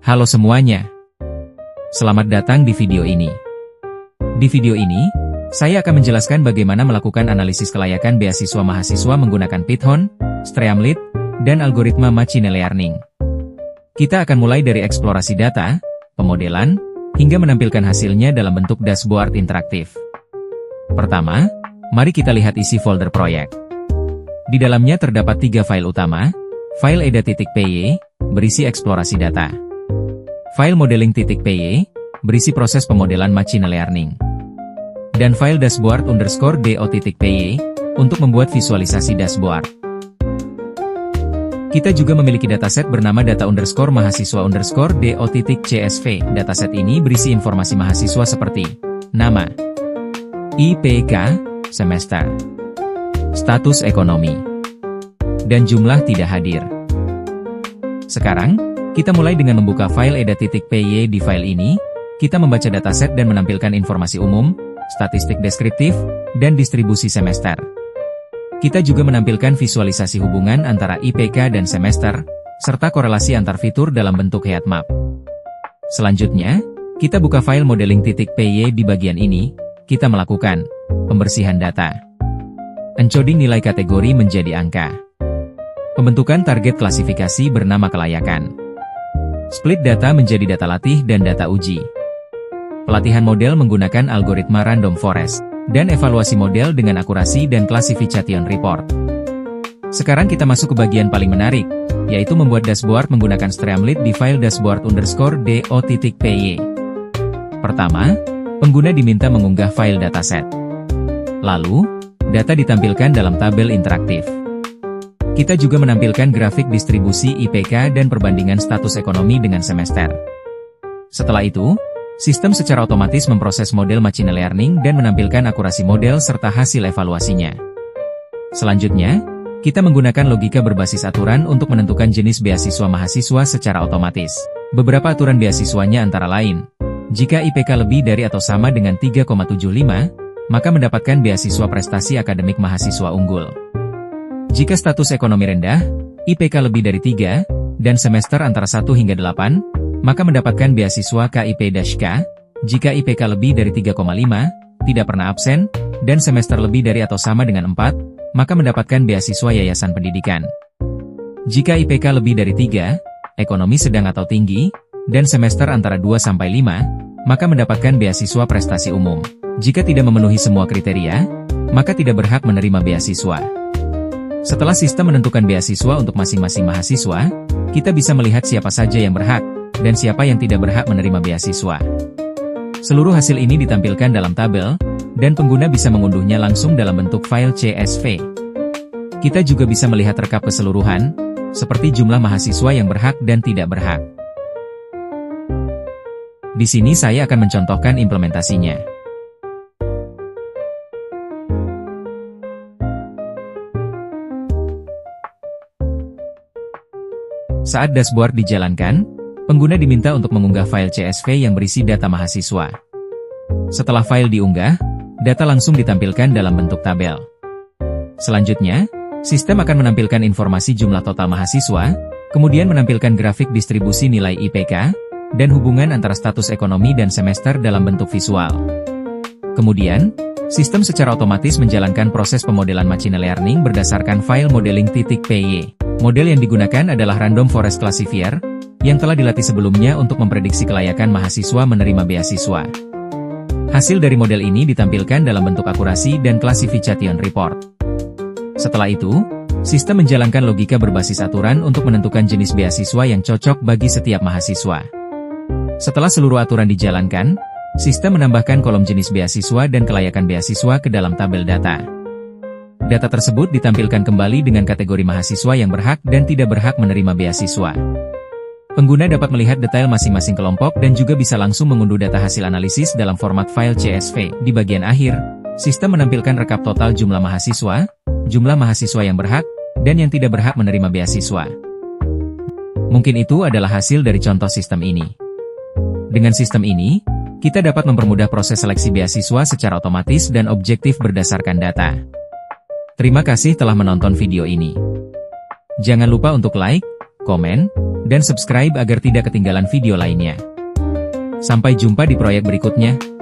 Halo semuanya. Selamat datang di video ini. Di video ini, saya akan menjelaskan bagaimana melakukan analisis kelayakan beasiswa mahasiswa menggunakan Python, Streamlit, dan algoritma machine learning. Kita akan mulai dari eksplorasi data, pemodelan, hingga menampilkan hasilnya dalam bentuk dashboard interaktif. Pertama, mari kita lihat isi folder proyek. Di dalamnya terdapat 3 file utama, file eda.py, berisi eksplorasi data. File modeling.py, berisi proses pemodelan machine learning. Dan file dashboard_do.py, untuk membuat visualisasi dashboard. Kita juga memiliki dataset bernama data_mahasiswa_do.csv. Dataset ini berisi informasi mahasiswa seperti nama, IPK, semester, status ekonomi, dan jumlah tidak hadir. Sekarang, kita mulai dengan membuka file eda.py. Di file ini, kita membaca dataset dan menampilkan informasi umum, statistik deskriptif, dan distribusi semester. Kita juga menampilkan visualisasi hubungan antara IPK dan semester, serta korelasi antar fitur dalam bentuk heat map. Selanjutnya, kita buka file modeling.py. Di bagian ini, kita melakukan pembersihan data, encoding nilai kategori menjadi angka, pembentukan target klasifikasi bernama kelayakan, split data menjadi data latih dan data uji, pelatihan model menggunakan algoritma random forest, dan evaluasi model dengan akurasi dan classification report. Sekarang kita masuk ke bagian paling menarik, yaitu membuat dashboard menggunakan Streamlit di file dashboard_do.py. Pertama, pengguna diminta mengunggah file dataset. Lalu, data ditampilkan dalam tabel interaktif. Kita juga menampilkan grafik distribusi IPK dan perbandingan status ekonomi dengan semester. Setelah itu, sistem secara otomatis memproses model machine learning dan menampilkan akurasi model serta hasil evaluasinya. Selanjutnya, kita menggunakan logika berbasis aturan untuk menentukan jenis beasiswa mahasiswa secara otomatis. Beberapa aturan beasiswanya antara lain, jika IPK lebih dari atau sama dengan 3,75, maka mendapatkan beasiswa prestasi akademik mahasiswa unggul. Jika status ekonomi rendah, IPK lebih dari 3, dan semester antara 1 hingga 8, maka mendapatkan beasiswa KIP-K. Jika IPK lebih dari 3,5, tidak pernah absen, dan semester lebih dari atau sama dengan 4, maka mendapatkan beasiswa yayasan pendidikan. Jika IPK lebih dari 3, ekonomi sedang atau tinggi, dan semester antara 2-5, maka mendapatkan beasiswa prestasi umum. Jika tidak memenuhi semua kriteria, maka tidak berhak menerima beasiswa. Setelah sistem menentukan beasiswa untuk masing-masing mahasiswa, kita bisa melihat siapa saja yang berhak, dan siapa yang tidak berhak menerima beasiswa. Seluruh hasil ini ditampilkan dalam tabel, dan pengguna bisa mengunduhnya langsung dalam bentuk file CSV. Kita juga bisa melihat rekap keseluruhan, seperti jumlah mahasiswa yang berhak dan tidak berhak. Di sini saya akan mencontohkan implementasinya. Saat dashboard dijalankan, pengguna diminta untuk mengunggah file CSV yang berisi data mahasiswa. Setelah file diunggah, data langsung ditampilkan dalam bentuk tabel. Selanjutnya, sistem akan menampilkan informasi jumlah total mahasiswa, kemudian menampilkan grafik distribusi nilai IPK, dan hubungan antara status ekonomi dan semester dalam bentuk visual. Kemudian, sistem secara otomatis menjalankan proses pemodelan machine learning berdasarkan file modeling.py. Model yang digunakan adalah Random Forest Classifier, yang telah dilatih sebelumnya untuk memprediksi kelayakan mahasiswa menerima beasiswa. Hasil dari model ini ditampilkan dalam bentuk akurasi dan classification report. Setelah itu, sistem menjalankan logika berbasis aturan untuk menentukan jenis beasiswa yang cocok bagi setiap mahasiswa. Setelah seluruh aturan dijalankan, sistem menambahkan kolom jenis beasiswa dan kelayakan beasiswa ke dalam tabel data. Data tersebut ditampilkan kembali dengan kategori mahasiswa yang berhak dan tidak berhak menerima beasiswa. Pengguna dapat melihat detail masing-masing kelompok dan juga bisa langsung mengunduh data hasil analisis dalam format file CSV. Di bagian akhir, sistem menampilkan rekap total jumlah mahasiswa yang berhak, dan yang tidak berhak menerima beasiswa. Mungkin itu adalah hasil dari contoh sistem ini. Dengan sistem ini, kita dapat mempermudah proses seleksi beasiswa secara otomatis dan objektif berdasarkan data. Terima kasih telah menonton video ini. Jangan lupa untuk like, komen, dan subscribe agar tidak ketinggalan video lainnya. Sampai jumpa di proyek berikutnya.